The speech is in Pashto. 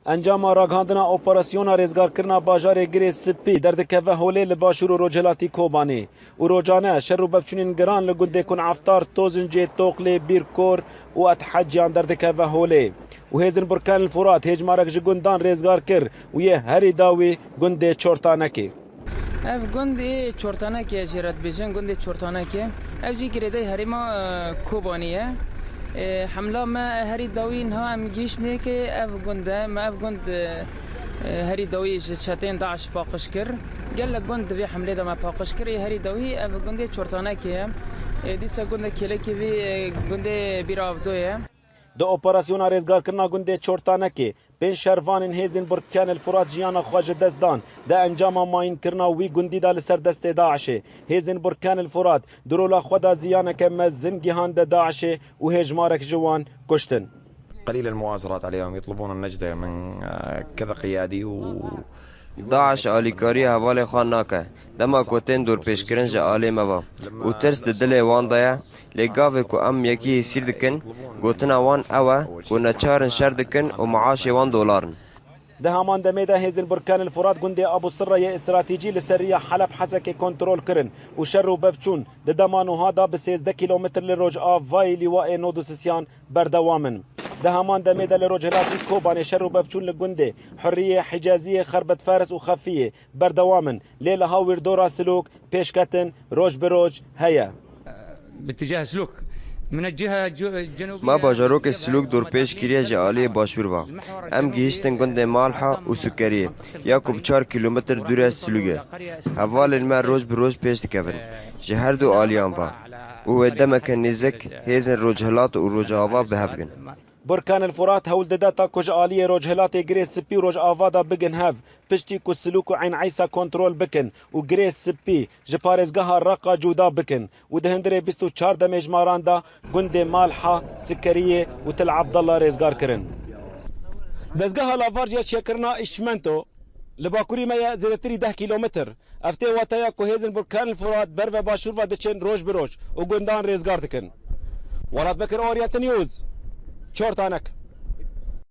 انجام راگهاندنا اپراسیونا رزگارکرنا باجار گری سپی دردکوه هولی لباشور و روجلاتی کوبانی و روجانه شر و بفچونین گران لگنده کن عفتار توزنجی توقلی بیرکور و اتحجیان دردکوه هولی و هیزن برکان الفرات هیج مارک جگندان رزگار کر و یه هری داوی گنده چورتانکی اف گنده چورتانکی جرات بیشن گنده چورتانکی اف جی گریده هری ما کوبانیه حمله ما هری داوین ها ام گیش نه که اف گنده ما اف گند هری داوی شتین داعش باقش کر گل گند بی حمله دا ما باقش کر هری داوی اف گنده چورتانکیه دیسا گنده کله کی بی گنده بیراودویه دو اپراسیونا رزگارکرنا گنده چورتانکی بین شروانین هیزن برکان الفرات جیانا خواج دزدان ده انجام ماین کرنا وی گندی دا لسر دست داعشه هیزن برکان الفرات درولا خدا زیانا که مزن گیهان ده داعشه و هجمارک جوان کشتن قليل المؤازرات عليهم يطلبون النجدة من كذا قيادي داعش آلیکاری حوال خان ناکه دما کوتین دور پیشکرن جا آلی موا و ترس دل وان دایا لگاوه کو ام یکی سیر دکن گوتنا وان اوه کو نچارن شر دکن و معاش وان دولارن ده همان دميدا هيزن بركان الفرات جندي ابو السره يا استراتيجي لسريه حلب حسكي كنترول كرن وشرو بفچون ده دمانو هذا ب 16 كيلومتر لروج افاي لواء نودوسسيان بردوامن ده همان دميدا لروج هلاتي كوبان شرو بفچون لجندي حريه حجازيه خربت فارس وخفيه بردوامن ليله هاوير دورا سلوك بيشكتن روج بروج هيا باتجاه سلوك من الجهة الجنوبية ما باجاروك السلوك دور پیش کریه جالی باشور با ام گیشتن گند مالحا و سکریه یاکو 4 کیلومتر دور از سلوگه حوال الماء روز بروز پیش دکفن جهر دو آلیان با و دمک نزک هیزن روجهلات و روجاوا بهفگن بركان الفرات هول داتا كوج آلية روجهلات جريس سبي روج آفادا بگن هاف پشتی کو سلوك عين عيسى كنترول بكن و جريس سبي جبارزگاه رقا جودا بكن و دهندري 24 دمج ماراندا گند مالحة سكرية و تل عبد الله رزگار كرن دزگاه لافارجيا شكرنا اشمنتو لباكوري مايا زيادتري 10 كيلومتر افتي واتايا كو هيزن بركان الفرات برفا باشور و دچن روج بروج و گندان رزگار دكن ولاد بكر اورينت نيوز چورتانک